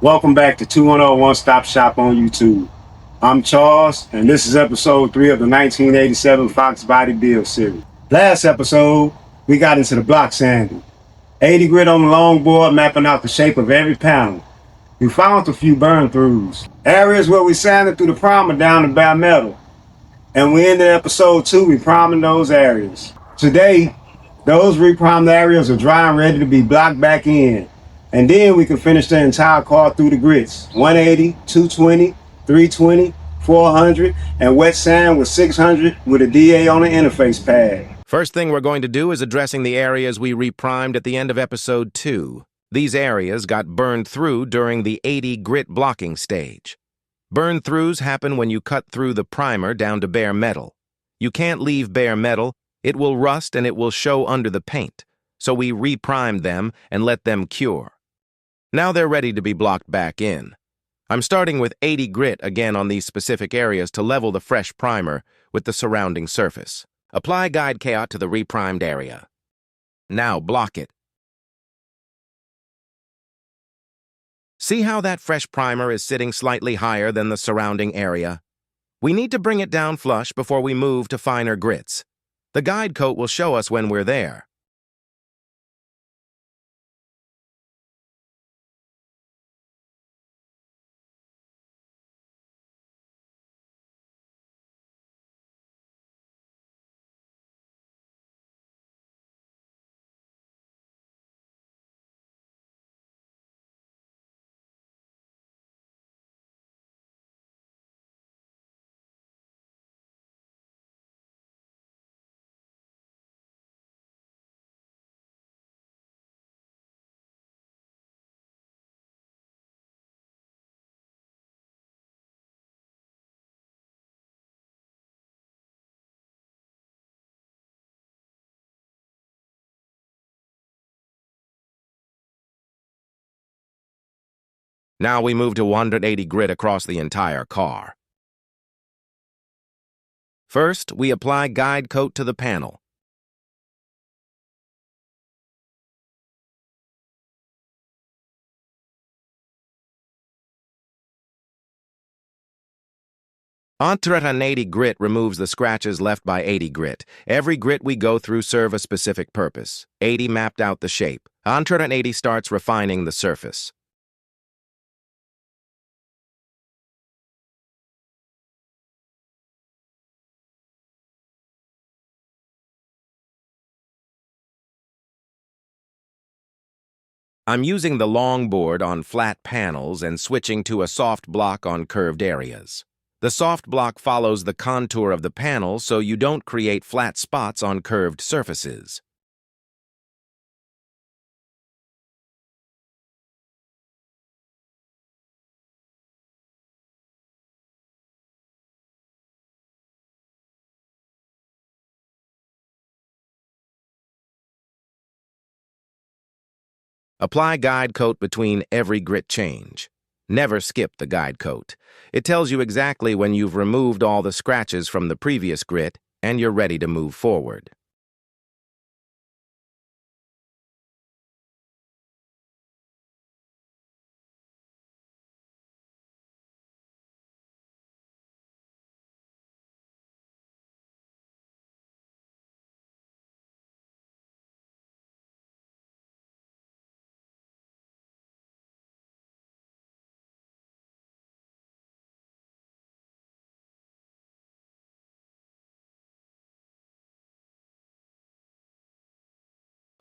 Welcome back to 2101 Stop Shop on YouTube. I'm Charles, and this is episode 3 of the 1987 Fox Body Build series. Last episode, we got into the block sanding. 80 grit on the longboard, mapping out the shape of every panel. We found a few burn-throughs, areas where we sanded through the primer down to bare metal. And we ended episode 2 repriming those areas. Today, those reprimed areas are dry and ready to be blocked back in. And then we can finish the entire car through the grits. 180, 220, 320, 400, and wet sand with 600 with a DA on the interface pad. First thing we're going to do is addressing the areas we reprimed at the end of episode 2. These areas got burned through during the 80 grit blocking stage. Burn-throughs happen when you cut through the primer down to bare metal. You can't leave bare metal, it will rust and it will show under the paint. So we reprimed them and let them cure. Now they're ready to be blocked back in. I'm starting with 80 grit again on these specific areas to level the fresh primer with the surrounding surface. Apply guide chaos to the reprimed area. Now block it. See how that fresh primer is sitting slightly higher than the surrounding area? We need to bring it down flush before we move to finer grits. The guide coat will show us when we're there. Now we move to 180 grit across the entire car. First, we apply guide coat to the panel. Entre 80 grit removes the scratches left by 80 grit. Every grit we go through serve a specific purpose. 80 mapped out the shape. Entre 80 starts refining the surface. I'm using the longboard on flat panels and switching to a soft block on curved areas. The soft block follows the contour of the panel so you don't create flat spots on curved surfaces. Apply guide coat between every grit change. Never skip the guide coat. It tells you exactly when you've removed all the scratches from the previous grit and you're ready to move forward.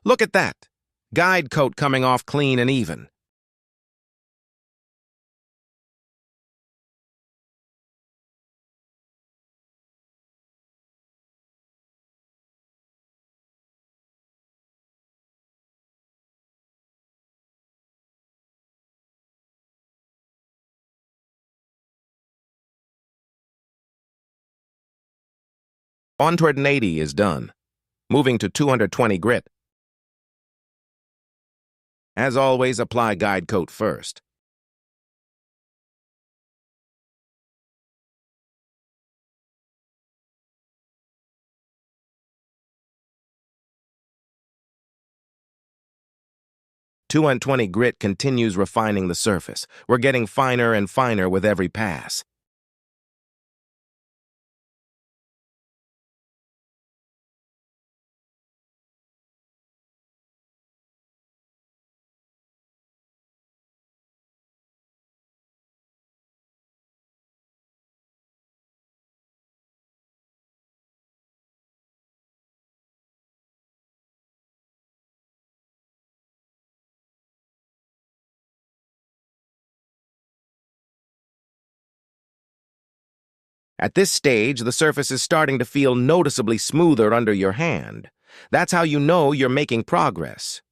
Look at that! Guide coat coming off clean and even. Onward 80 is done. Moving to 220 grit. As always, apply guide coat first. 220 grit continues refining the surface. We're getting finer and finer with every pass. At this stage, the surface is starting to feel noticeably smoother under your hand. That's how you know you're making progress.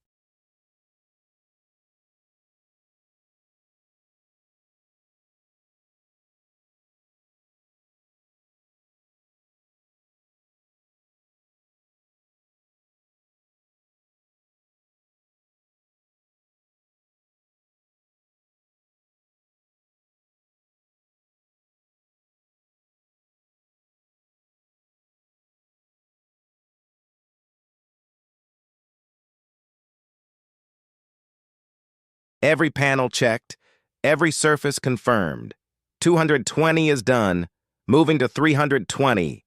Every panel checked, every surface confirmed. 220 is done. Moving to 320.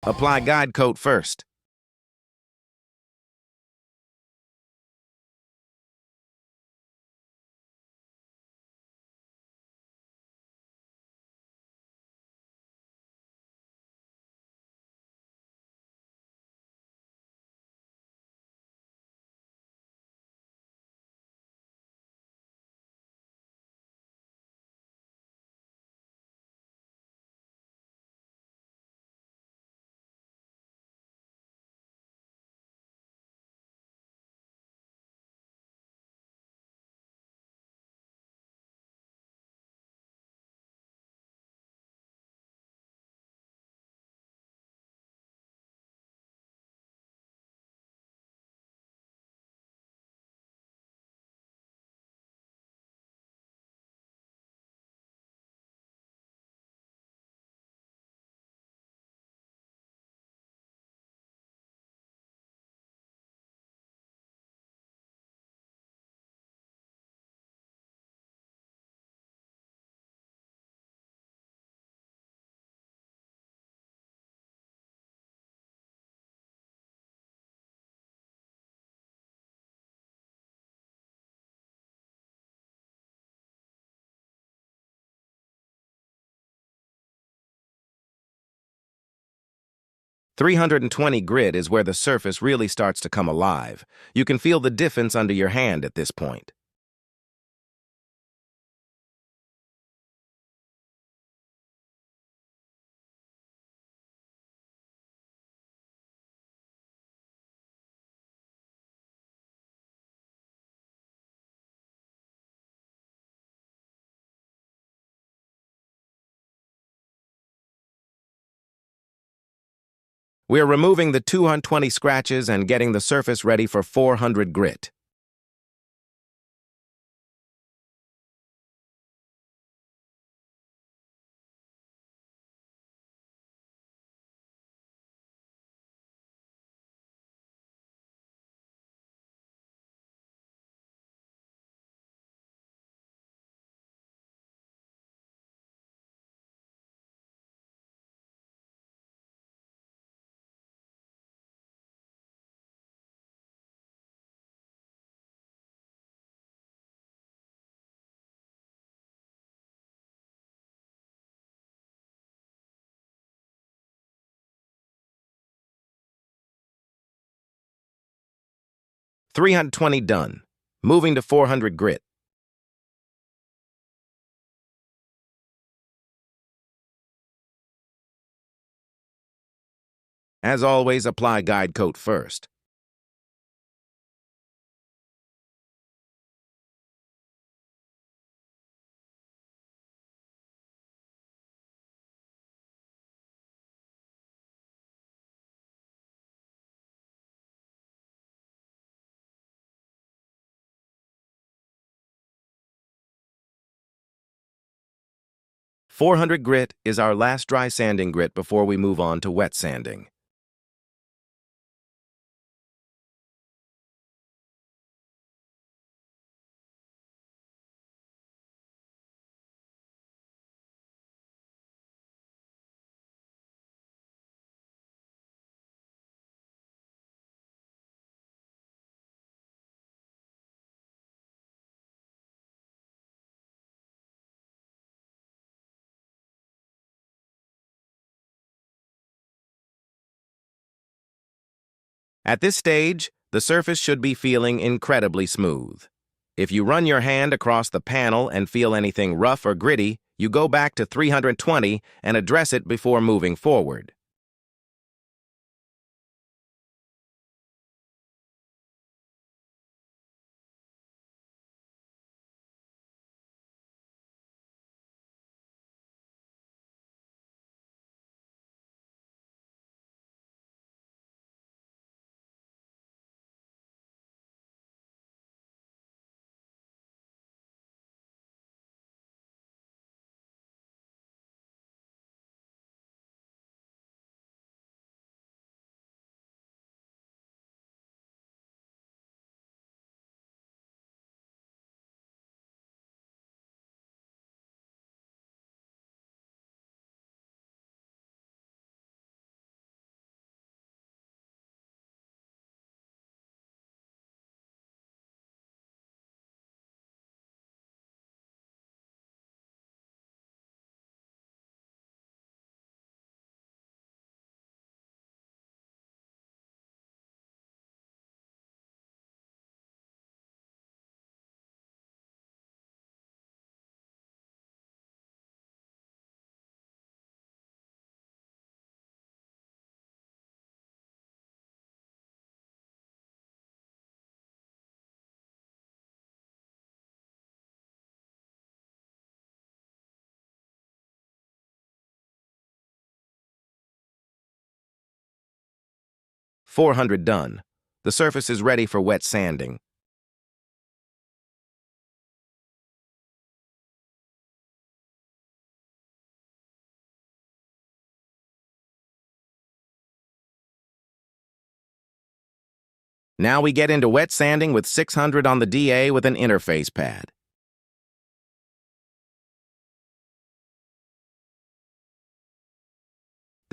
Apply guide coat first. 320 grit is where the surface really starts to come alive. You can feel the difference under your hand at this point. We're removing the 220 scratches and getting the surface ready for 400 grit. $320 done. Moving to 400 grit. As always, apply guide coat first. .400 grit is our last dry sanding grit before we move on to wet sanding. At this stage, the surface should be feeling incredibly smooth. If you run your hand across the panel and feel anything rough or gritty, you go back to 320 and address it before moving forward. .400 done. The surface is ready for wet sanding. Now we get into wet sanding with 600 on the DA with an interface pad.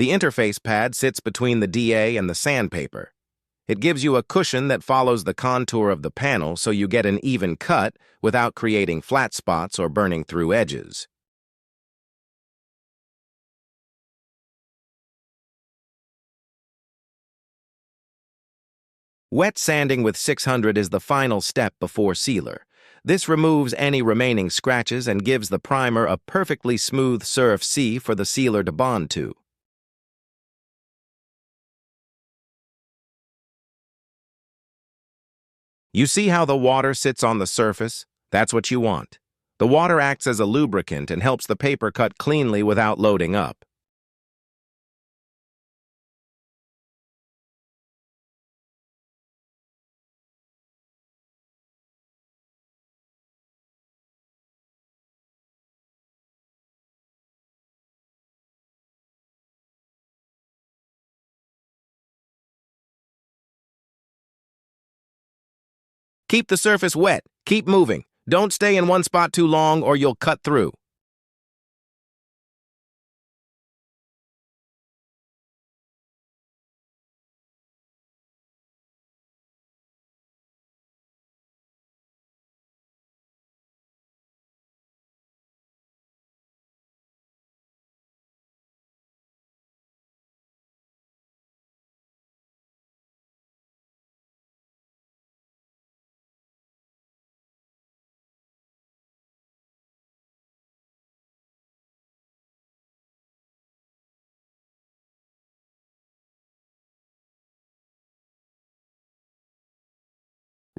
The interface pad sits between the DA and the sandpaper. It gives you a cushion that follows the contour of the panel so you get an even cut without creating flat spots or burning through edges. Wet sanding with 600 is the final step before sealer. This removes any remaining scratches and gives the primer a perfectly smooth surface for the sealer to bond to. You see how the water sits on the surface? That's what you want. The water acts as a lubricant and helps the paper cut cleanly without loading up. Keep the surface wet. Keep moving. Don't stay in one spot too long or you'll cut through.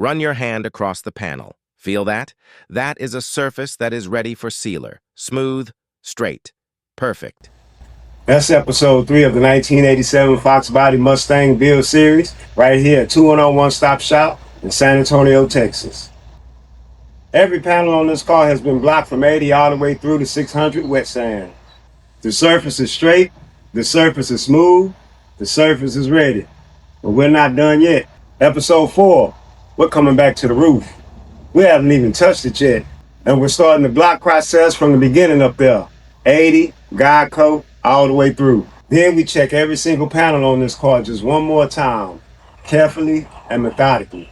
Run your hand across the panel. Feel that? That is a surface that is ready for sealer. Smooth, straight, perfect. That's episode 3 of the 1987 Fox Body Mustang build series, right here at 2101 Stop Shop in San Antonio, Texas. Every panel on this car has been blocked from 80 all the way through to 600 wet sand. The surface is straight, the surface is smooth, the surface is ready. But we're not done yet. Episode 4, we're coming back to the roof. We haven't even touched it yet. And we're starting the block process from the beginning up there. 80, guide coat, all the way through. Then we check every single panel on this car just one more time, carefully and methodically.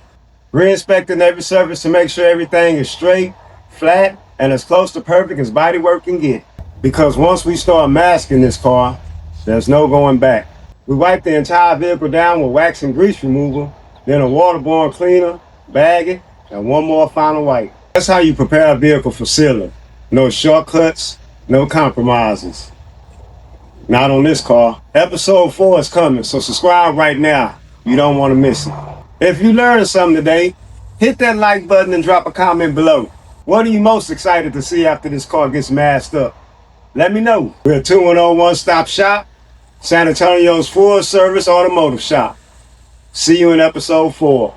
Re-inspecting every surface to make sure everything is straight, flat, and as close to perfect as bodywork can get. Because once we start masking this car, there's no going back. We wipe the entire vehicle down with wax and grease removal, then a waterborne cleaner, bag it, and one more final wipe. That's how you prepare a vehicle for sealing. No shortcuts, no compromises. Not on this car. Episode 4 is coming, so subscribe right now. You don't want to miss it. If you learned something today, hit that like button and drop a comment below. What are you most excited to see after this car gets masked up? Let me know. We're at 2101 Stop Shop, San Antonio's full service automotive shop. See you in episode 4.